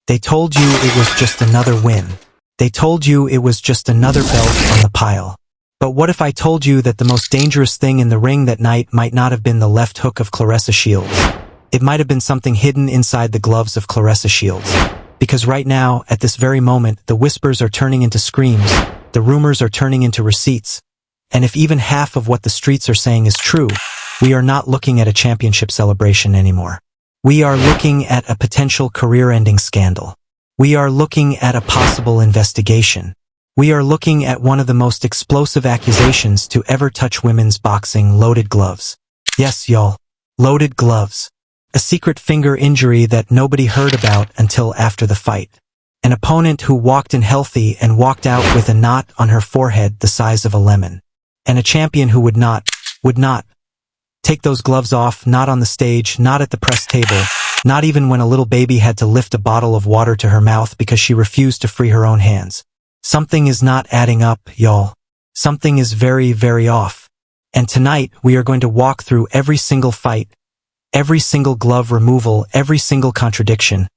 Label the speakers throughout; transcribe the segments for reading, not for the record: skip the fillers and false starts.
Speaker 1: They told you it was just another win. They told you it was just another belt on the pile. But what if I told you that the most dangerous thing in the ring that night might not have been the left hook of Claressa Shields? It might have been something hidden inside the gloves of Claressa Shields. Because right now, at this very moment, the whispers are turning into screams, the rumors are turning into receipts. And if even half of what the streets are saying is true, we are not looking at a championship celebration anymore. We are looking at a potential career-ending scandal. We are looking at a possible investigation. We are looking at one of the most explosive accusations to ever touch women's boxing: loaded gloves. Yes, y'all. Loaded gloves. A secret finger injury that nobody heard about until after the fight. An opponent who walked in healthy and walked out with a knot on her forehead the size of a lemon. And a champion who would not take those gloves off, not on the stage, not at the press table, not even when a little baby had to lift a bottle of water to her mouth because she refused to free her own hands. Something is not adding up, y'all. Something is very, very off. And tonight, we are going to walk through every single fight, every single glove removal, every single contradiction,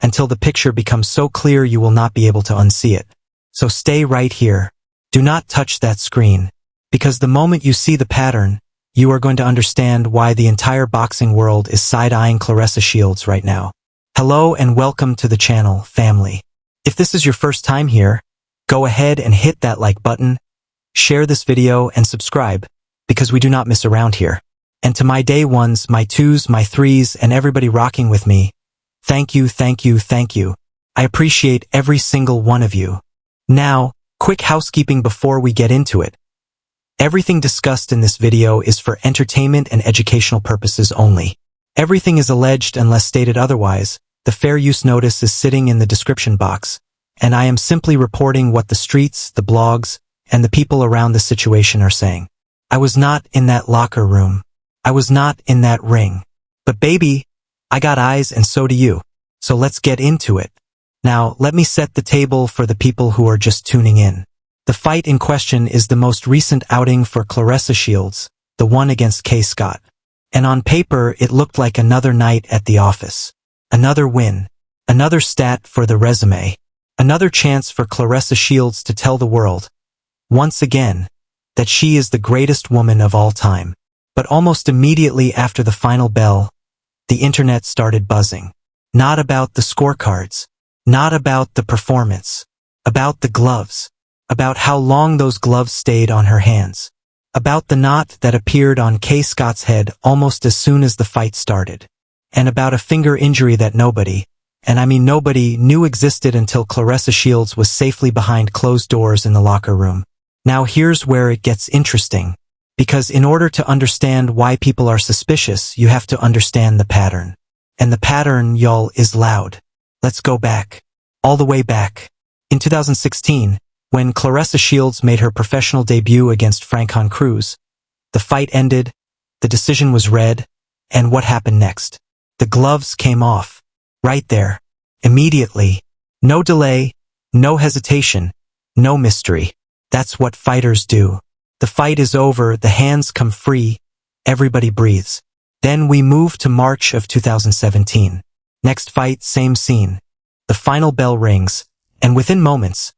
Speaker 1: until the picture becomes so clear you will not be able to unsee it. So stay right here. Do not touch that screen, because the moment you see the pattern, you are going to understand why the entire boxing world is side-eyeing Claressa Shields right now. Hello and welcome to the channel, family. If this is your first time here, go ahead and hit that like button, share this video, and subscribe, because we do not miss around here. And to my day ones, my twos, my threes, and everybody rocking with me, thank you, thank you, thank you. I appreciate every single one of you. Now, quick housekeeping before we get into it. Everything discussed in this video is for entertainment and educational purposes only. Everything is alleged unless stated otherwise. The fair use notice is sitting in the description box, and I am simply reporting what the streets, the blogs, and the people around the situation are saying. I was not in that locker room. I was not in that ring. But baby, I got eyes and so do you. So let's get into it. Now, let me set the table for the people who are just tuning in. The fight in question is the most recent outing for Claressa Shields, the one against Kaye Scott. And on paper, it looked like another night at the office. Another win. Another stat for the resume. Another chance for Claressa Shields to tell the world, once again, that she is the greatest woman of all time. But almost immediately after the final bell, the internet started buzzing. Not about the scorecards, not about the performance, about the gloves, about how long those gloves stayed on her hands, about the knot that appeared on Kaye Scott's head almost as soon as the fight started, and about a finger injury that nobody, and I mean nobody, knew existed until Claressa Shields was safely behind closed doors in the locker room. Now here's where it gets interesting. Because in order to understand why people are suspicious, you have to understand the pattern. And the pattern, y'all, is loud. Let's go back. All the way back. In 2016, when Claressa Shields made her professional debut against Franchon Crews, the fight ended, the decision was read, and what happened next? The gloves came off. Right there. Immediately. No delay, no hesitation, no mystery. That's what fighters do. The fight is over, the hands come free, everybody breathes. Then we move to March of 2017. Next fight, same scene. The final bell rings, and within moments,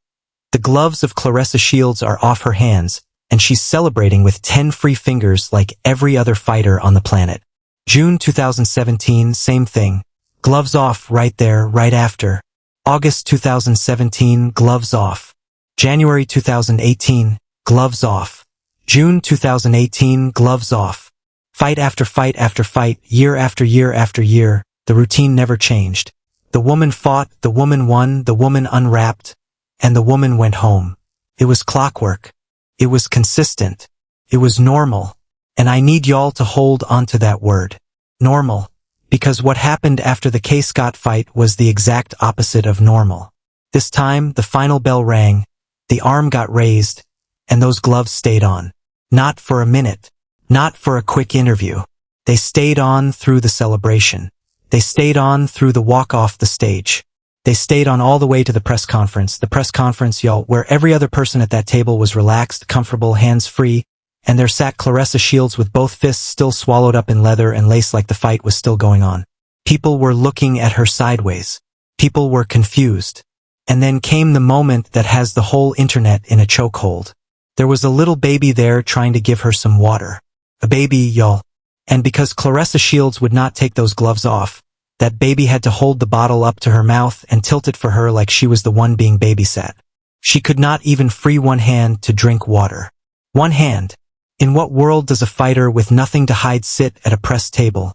Speaker 1: the gloves of Claressa Shields are off her hands, and she's celebrating with 10 free fingers like every other fighter on the planet. June 2017, same thing. Gloves off right there, right after. August 2017, gloves off. January 2018, gloves off. June 2018, gloves off. Fight after fight after fight, year after year after year, the routine never changed. The woman fought, the woman won, the woman unwrapped, and the woman went home. It was clockwork. It was consistent. It was normal. And I need y'all to hold onto that word. Normal. Because what happened after the Kaye Scott fight was the exact opposite of normal. This time, the final bell rang, the arm got raised, and those gloves stayed on. Not for a minute. Not for a quick interview. They stayed on through the celebration. They stayed on through the walk off the stage. They stayed on all the way to the press conference. The press conference, y'all, where every other person at that table was relaxed, comfortable, hands-free, and there sat Claressa Shields with both fists still swallowed up in leather and lace like the fight was still going on. People were looking at her sideways. People were confused. And then came the moment that has the whole internet in a chokehold. There was a little baby there trying to give her some water. A baby, y'all. And because Claressa Shields would not take those gloves off, that baby had to hold the bottle up to her mouth and tilt it for her like she was the one being babysat. She could not even free one hand to drink water. One hand. In what world does a fighter with nothing to hide sit at a press table,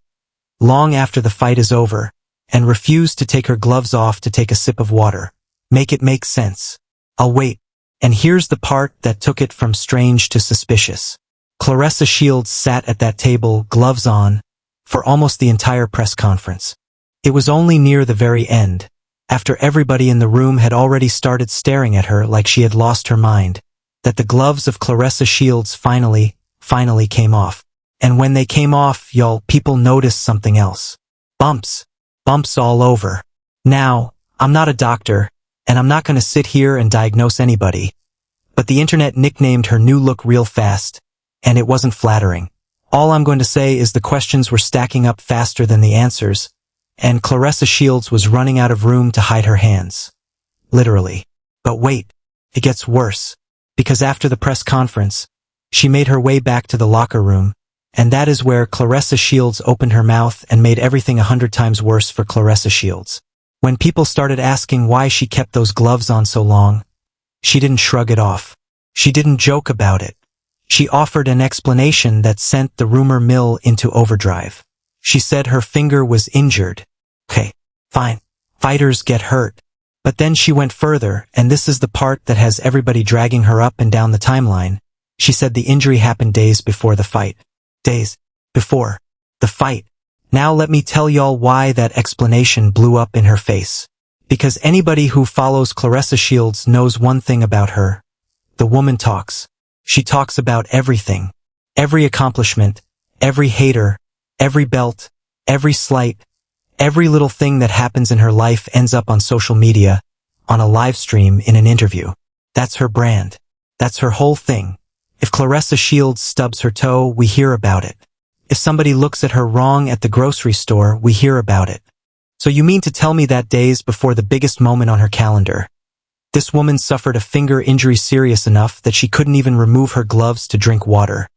Speaker 1: long after the fight is over, and refuse to take her gloves off to take a sip of water? Make it make sense. I'll wait. And here's the part that took it from strange to suspicious. Claressa Shields sat at that table, gloves on, for almost the entire press conference. It was only near the very end, after everybody in the room had already started staring at her like she had lost her mind, that the gloves of Claressa Shields finally came off. And when they came off, y'all, people noticed something else. Bumps. Bumps all over. Now, I'm not a doctor, and I'm not going to sit here and diagnose anybody, but the internet nicknamed her new look real fast, and it wasn't flattering. All I'm going to say is the questions were stacking up faster than the answers, and Claressa Shields was running out of room to hide her hands. Literally. But wait, it gets worse, because after the press conference, she made her way back to the locker room, and that is where Claressa Shields opened her mouth and made everything 100 times worse for Claressa Shields. When people started asking why she kept those gloves on so long, she didn't shrug it off. She didn't joke about it. She offered an explanation that sent the rumor mill into overdrive. She said her finger was injured. Okay, fine. Fighters get hurt. But then she went further, and this is the part that has everybody dragging her up and down the timeline. She said the injury happened days before the fight. Days before the fight. Now let me tell y'all why that explanation blew up in her face. Because anybody who follows Claressa Shields knows one thing about her. The woman talks. She talks about everything. Every accomplishment, every hater, every belt, every slight, every little thing that happens in her life ends up on social media, on a live stream, in an interview. That's her brand. That's her whole thing. If Claressa Shields stubs her toe, we hear about it. If somebody looks at her wrong at the grocery store, we hear about it. So you mean to tell me that days before the biggest moment on her calendar, this woman suffered a finger injury serious enough that she couldn't even remove her gloves to drink water,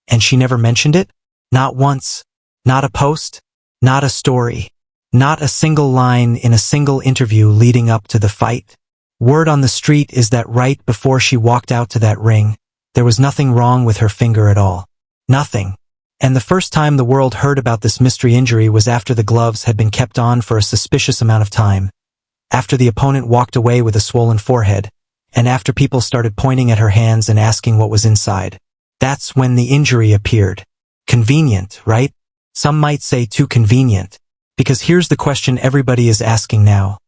Speaker 1: and she never mentioned it? Not once. Not a post. Not a story. Not a single line in a single interview leading up to the fight. Word on the street is that right before she walked out to that ring, there was nothing wrong with her finger at all. Nothing. And the first time the world heard about this mystery injury was after the gloves had been kept on for a suspicious amount of time, after the opponent walked away with a swollen forehead, and after people started pointing at her hands and asking what was inside. That's when the injury appeared. Convenient, right? Some might say too convenient. Because here's the question everybody is asking now.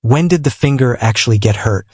Speaker 1: When did the finger actually get hurt?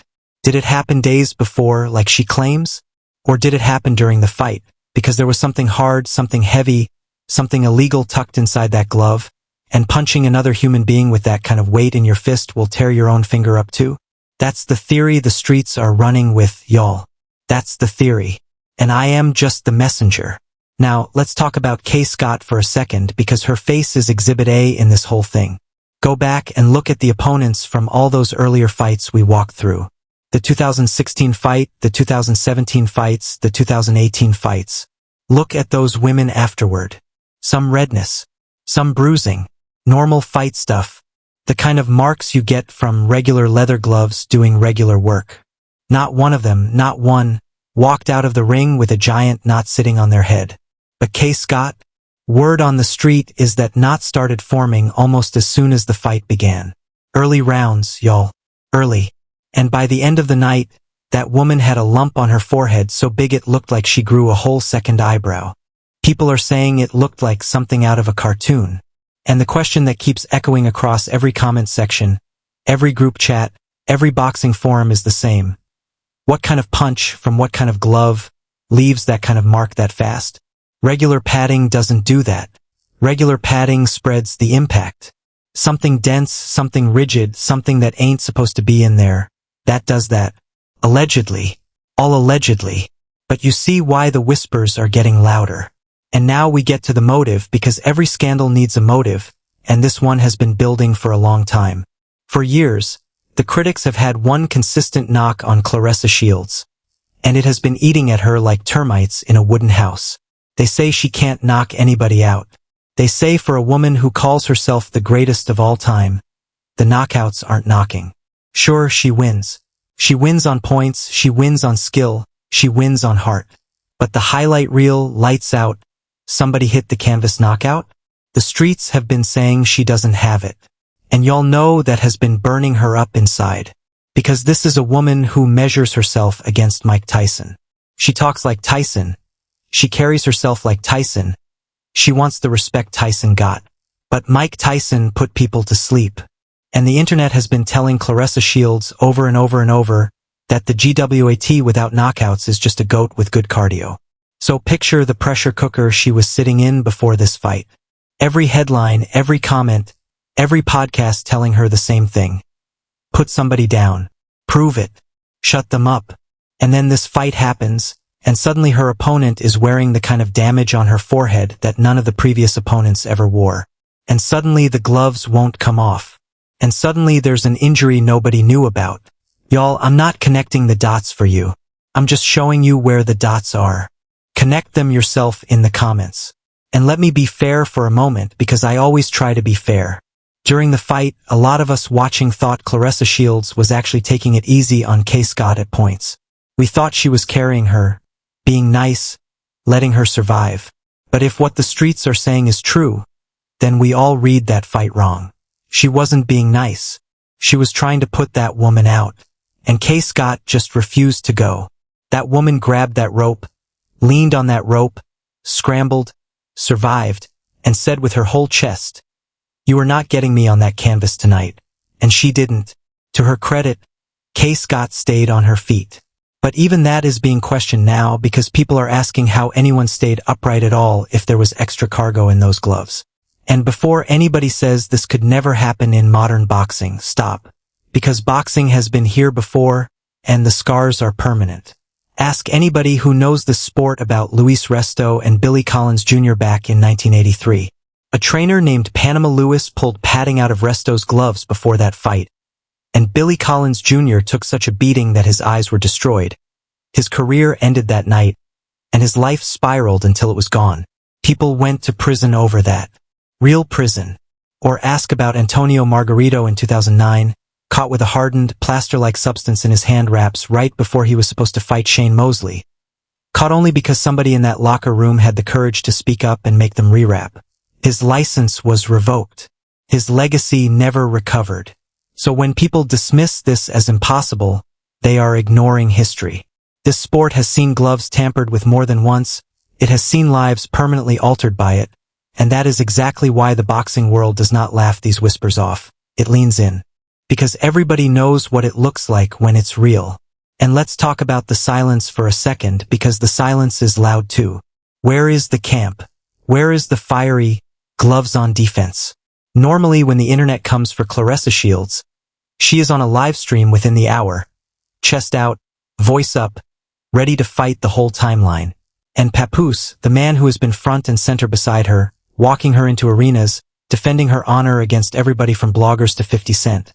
Speaker 1: Did it happen days before, like she claims? Or did it happen during the fight? Because there was something hard, something heavy, something illegal tucked inside that glove, and punching another human being with that kind of weight in your fist will tear your own finger up too? That's the theory the streets are running with, y'all. That's the theory. And I am just the messenger. Now, let's talk about Kaye Scott for a second, because her face is Exhibit A in this whole thing. Go back and look at the opponents from all those earlier fights we walked through. The 2016 fight, the 2017 fights, the 2018 fights. Look at those women afterward. Some redness. Some bruising. Normal fight stuff. The kind of marks you get from regular leather gloves doing regular work. Not one of them, not one, walked out of the ring with a giant knot sitting on their head. But Kaye Scott? Word on the street is that knot started forming almost as soon as the fight began. Early rounds, y'all. Early. And by the end of the night, that woman had a lump on her forehead so big it looked like she grew a whole second eyebrow. People are saying it looked like something out of a cartoon. And the question that keeps echoing across every comment section, every group chat, every boxing forum is the same. What kind of punch from what kind of glove leaves that kind of mark that fast? Regular padding doesn't do that. Regular padding spreads the impact. Something dense, something rigid, something that ain't supposed to be in there. That does that. Allegedly. All allegedly. But you see why the whispers are getting louder. And now we get to the motive, because every scandal needs a motive, and this one has been building for a long time. For years, the critics have had one consistent knock on Claressa Shields, and it has been eating at her like termites in a wooden house. They say she can't knock anybody out. They say for a woman who calls herself the greatest of all time, the knockouts aren't knocking. Sure, she wins. She wins on points, she wins on skill, she wins on heart. But the highlight reel, lights out, somebody hit the canvas knockout? The streets have been saying she doesn't have it. And y'all know that has been burning her up inside. Because this is a woman who measures herself against Mike Tyson. She talks like Tyson. She carries herself like Tyson. She wants the respect Tyson got. But Mike Tyson put people to sleep. And the internet has been telling Claressa Shields over and over and over that the GWAT without knockouts is just a goat with good cardio. So picture the pressure cooker she was sitting in before this fight. Every headline, every comment, every podcast telling her the same thing. Put somebody down. Prove it. Shut them up. And then this fight happens, and suddenly her opponent is wearing the kind of damage on her forehead that none of the previous opponents ever wore. And suddenly the gloves won't come off. And suddenly there's an injury nobody knew about. Y'all, I'm not connecting the dots for you. I'm just showing you where the dots are. Connect them yourself in the comments. And let me be fair for a moment because I always try to be fair. During the fight, a lot of us watching thought Claressa Shields was actually taking it easy on Kaye Scott at points. We thought she was carrying her, being nice, letting her survive. But if what the streets are saying is true, then we all read that fight wrong. She wasn't being nice. She was trying to put that woman out. And Kaye Scott just refused to go. That woman grabbed that rope, leaned on that rope, scrambled, survived, and said with her whole chest, "You are not getting me on that canvas tonight." And she didn't. To her credit, Kaye Scott stayed on her feet. But even that is being questioned now because people are asking how anyone stayed upright at all if there was extra cargo in those gloves. And before anybody says this could never happen in modern boxing, stop. Because boxing has been here before, and the scars are permanent. Ask anybody who knows the sport about Luis Resto and Billy Collins Jr. back in 1983. A trainer named Panama Lewis pulled padding out of Resto's gloves before that fight. And Billy Collins Jr. took such a beating that his eyes were destroyed. His career ended that night, and his life spiraled until it was gone. People went to prison over that. Real prison. Or ask about Antonio Margarito in 2009, caught with a hardened, plaster-like substance in his hand wraps right before he was supposed to fight Shane Mosley. Caught only because somebody in that locker room had the courage to speak up and make them rewrap. His license was revoked. His legacy never recovered. So when people dismiss this as impossible, they are ignoring history. This sport has seen gloves tampered with more than once. It has seen lives permanently altered by it. And that is exactly why the boxing world does not laugh these whispers off. It leans in. Because everybody knows what it looks like when it's real. And let's talk about the silence for a second because the silence is loud too. Where is the camp? Where is the fiery, gloves on defense? Normally when the internet comes for Claressa Shields, she is on a live stream within the hour. Chest out, voice up, ready to fight the whole timeline. And Papoose, the man who has been front and center beside her, walking her into arenas, defending her honor against everybody from bloggers to 50 Cent.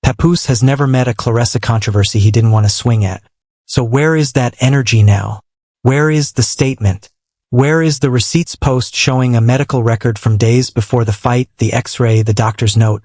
Speaker 1: Papoose has never met a Claressa controversy he didn't want to swing at. So where is that energy now? Where is the statement? Where is the receipts post showing a medical record from days before the fight, the x-ray, the doctor's note?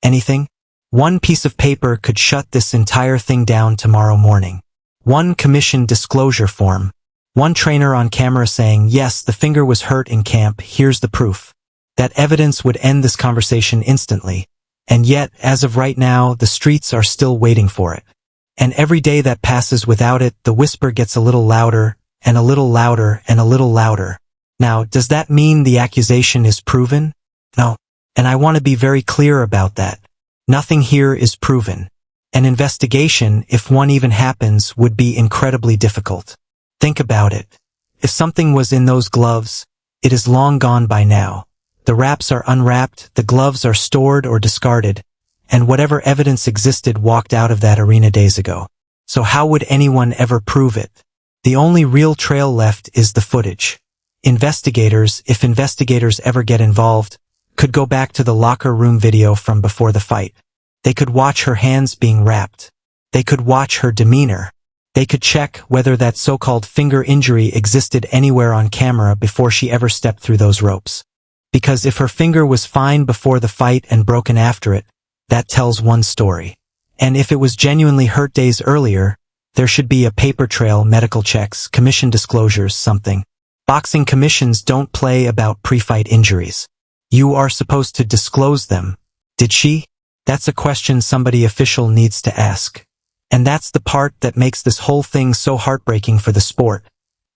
Speaker 1: Anything? One piece of paper could shut this entire thing down tomorrow morning. One commission disclosure form. One trainer on camera saying, yes, the finger was hurt in camp, here's the proof. That evidence would end this conversation instantly. And yet, as of right now, the streets are still waiting for it. And every day that passes without it, the whisper gets a little louder, and a little louder, and a little louder. Now, does that mean the accusation is proven? No. And I want to be very clear about that. Nothing here is proven. An investigation, if one even happens, would be incredibly difficult. Think about it. If something was in those gloves, it is long gone by now. The wraps are unwrapped, the gloves are stored or discarded, and whatever evidence existed walked out of that arena days ago. So how would anyone ever prove it? The only real trail left is the footage. Investigators, if investigators ever get involved, could go back to the locker room video from before the fight. They could watch her hands being wrapped. They could watch her demeanor. They could check whether that so-called finger injury existed anywhere on camera before she ever stepped through those ropes. Because if her finger was fine before the fight and broken after it, that tells one story. And if it was genuinely hurt days earlier, there should be a paper trail, medical checks, commission disclosures, something. Boxing commissions don't play about pre-fight injuries. You are supposed to disclose them. Did she? That's a question somebody official needs to ask. And that's the part that makes this whole thing so heartbreaking for the sport,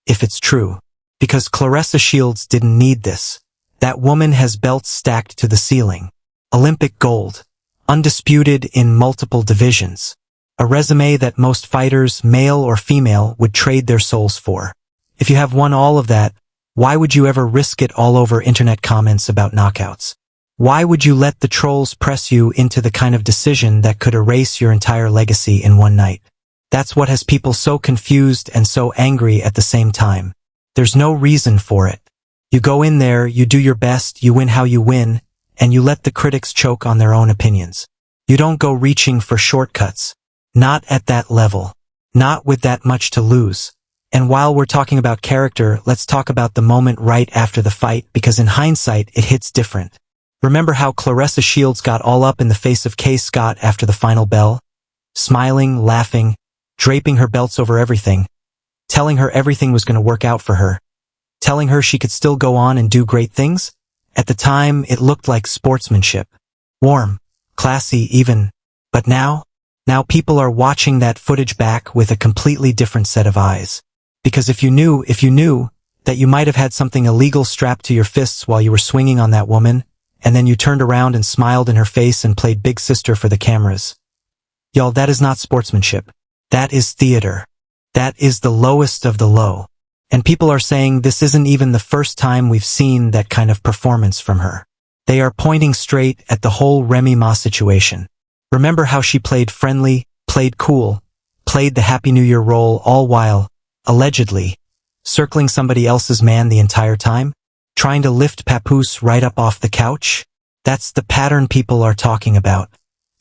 Speaker 1: if it's true. Because Claressa Shields didn't need this. That woman has belts stacked to the ceiling. Olympic gold. Undisputed in multiple divisions. A resume that most fighters, male or female, would trade their souls for. If you have won all of that, why would you ever risk it all over internet comments about knockouts? Why would you let the trolls press you into the kind of decision that could erase your entire legacy in one night? That's what has people so confused and so angry at the same time. There's no reason for it. You go in there, you do your best, you win how you win, and you let the critics choke on their own opinions. You don't go reaching for shortcuts. Not at that level. Not with that much to lose. And while we're talking about character, let's talk about the moment right after the fight, because in hindsight, it hits different. Remember how Claressa Shields got all up in the face of Kaye Scott after the final bell? Smiling, laughing, draping her belts over everything, telling her everything was going to work out for her, telling her she could still go on and do great things? At the time, it looked like sportsmanship. Warm, classy even. But now people are watching that footage back with a completely different set of eyes. Because if you knew that you might have had something illegal strapped to your fists while you were swinging on that woman, and then you turned around and smiled in her face and played big sister for the cameras. Y'all, that is not sportsmanship. That is theater. That is the lowest of the low. And people are saying this isn't even the first time we've seen that kind of performance from her. They are pointing straight at the whole Remy Ma situation. Remember how she played friendly, played cool, played the Happy New Year role all while, allegedly, circling somebody else's man the entire time? Trying to lift Papoose right up off the couch? That's the pattern people are talking about.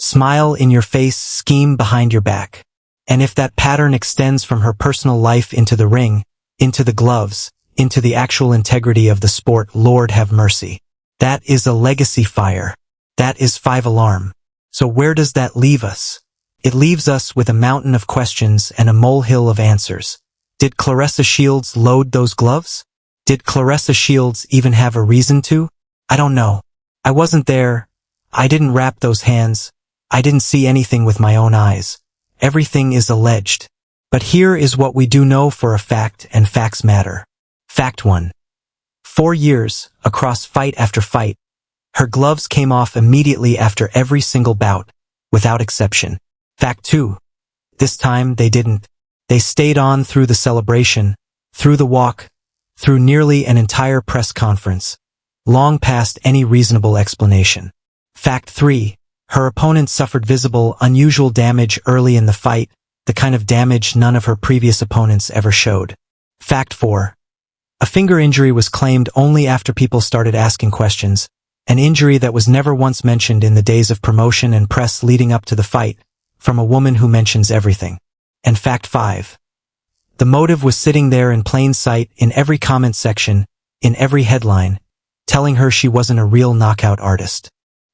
Speaker 1: Smile in your face, scheme behind your back. And if that pattern extends from her personal life into the ring, into the gloves, into the actual integrity of the sport, Lord have mercy. That is a legacy fire. That is 5 alarm. So where does that leave us? It leaves us with a mountain of questions and a molehill of answers. Did Claressa Shields load those gloves? Did Claressa Shields even have a reason to? I don't know. I wasn't there. I didn't wrap those hands. I didn't see anything with my own eyes. Everything is alleged. But here is what we do know for a fact, and facts matter. Fact 1. 4 years, across fight after fight, her gloves came off immediately after every single bout, without exception. Fact 2. This time they didn't. They stayed on through the celebration, through the walk, through nearly an entire press conference, long past any reasonable explanation. Fact 3. Her opponent suffered visible, unusual damage early in the fight, the kind of damage none of her previous opponents ever showed. Fact 4. A finger injury was claimed only after people started asking questions, an injury that was never once mentioned in the days of promotion and press leading up to the fight, from a woman who mentions everything. And fact 5. The motive was sitting there in plain sight, in every comment section, in every headline, telling her she wasn't a real knockout artist.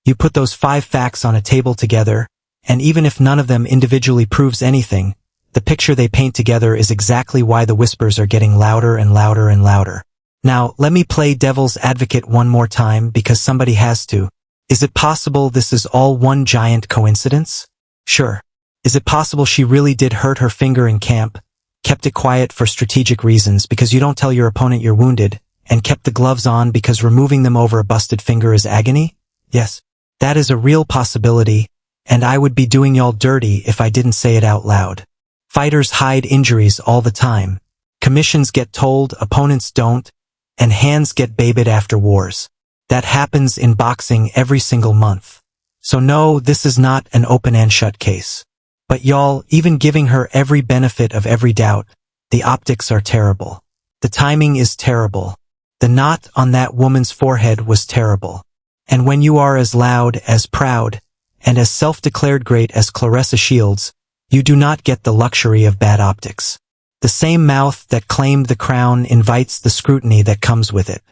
Speaker 1: You put those 5 facts on a table together, and even if none of them individually proves anything, the picture they paint together is exactly why the whispers are getting louder and louder and louder. Now, let me play devil's advocate one more time because somebody has to. Is it possible this is all one giant coincidence? Sure. Is it possible she really did hurt her finger in camp, kept it quiet for strategic reasons because you don't tell your opponent you're wounded, and kept the gloves on because removing them over a busted finger is agony? Yes. That is a real possibility, and I would be doing y'all dirty if I didn't say it out loud. Fighters hide injuries all the time. Commissions get told, opponents don't, and hands get babied after wars. That happens in boxing every single month. So no, this is not an open and shut case. But y'all, even giving her every benefit of every doubt, the optics are terrible. The timing is terrible. The knot on that woman's forehead was terrible. And when you are as loud, as proud, And as self-declared great as Claressa Shields, you do not get the luxury of bad optics. The same mouth that claimed the crown invites the scrutiny that comes with it.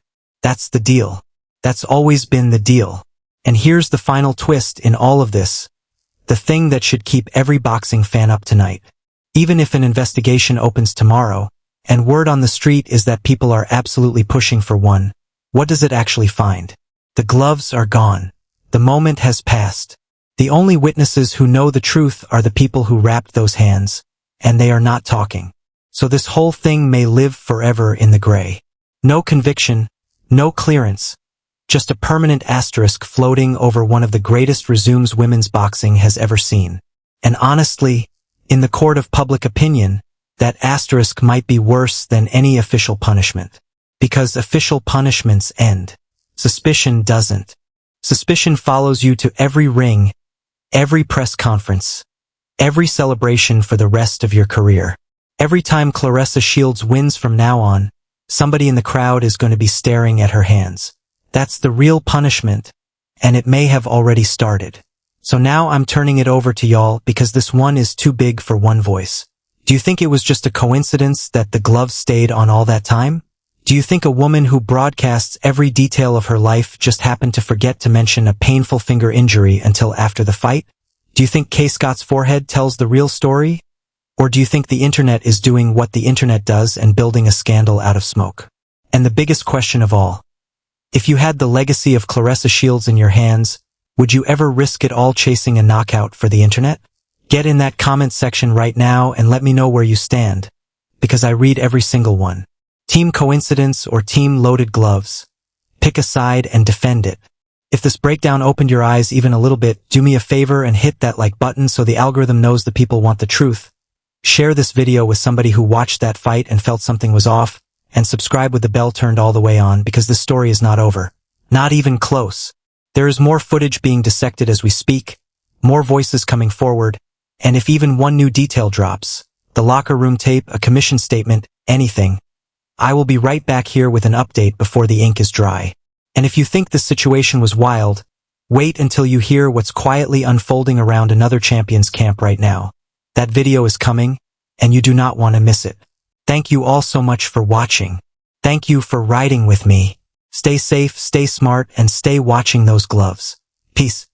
Speaker 1: That's the deal. That's always been the deal. And here's the final twist in all of this. The thing that should keep every boxing fan up tonight. Even if an investigation opens tomorrow, and word on the street is that people are absolutely pushing for one, what does it actually find? The gloves are gone. The moment has passed. The only witnesses who know the truth are the people who wrapped those hands, and they are not talking. So this whole thing may live forever in the gray. No conviction, no clearance, just a permanent asterisk floating over one of the greatest resumes women's boxing has ever seen. And honestly, in the court of public opinion, that asterisk might be worse than any official punishment. Because official punishments end. Suspicion doesn't. Suspicion follows you to every ring, every press conference, every celebration for the rest of your career. Every time Claressa Shields wins from now on, somebody in the crowd is going to be staring at her hands. That's the real punishment, and it may have already started. So now I'm turning it over to y'all because this one is too big for one voice. Do you think it was just a coincidence that the gloves stayed on all that time? Do you think a woman who broadcasts every detail of her life just happened to forget to mention a painful finger injury until after the fight? Do you think Kaye Scott's forehead tells the real story? Or do you think the internet is doing what the internet does and building a scandal out of smoke? And the biggest question of all, if you had the legacy of Claressa Shields in your hands, would you ever risk it all chasing a knockout for the internet? Get in that comment section right now and let me know where you stand, because I read every single one. Team coincidence or team loaded gloves? Pick a side and defend it. If this breakdown opened your eyes even a little bit, do me a favor and hit that like button so the algorithm knows the people want the truth. Share this video with somebody who watched that fight and felt something was off, and subscribe with the bell turned all the way on because this story is not over. Not even close. There is more footage being dissected as we speak, more voices coming forward, and if even one new detail drops, the locker room tape, a commission statement, anything, I will be right back here with an update before the ink is dry. And if you think this situation was wild, wait until you hear what's quietly unfolding around another champion's camp right now. That video is coming, and you do not want to miss it. Thank you all so much for watching. Thank you for riding with me. Stay safe, stay smart, and stay watching those gloves. Peace.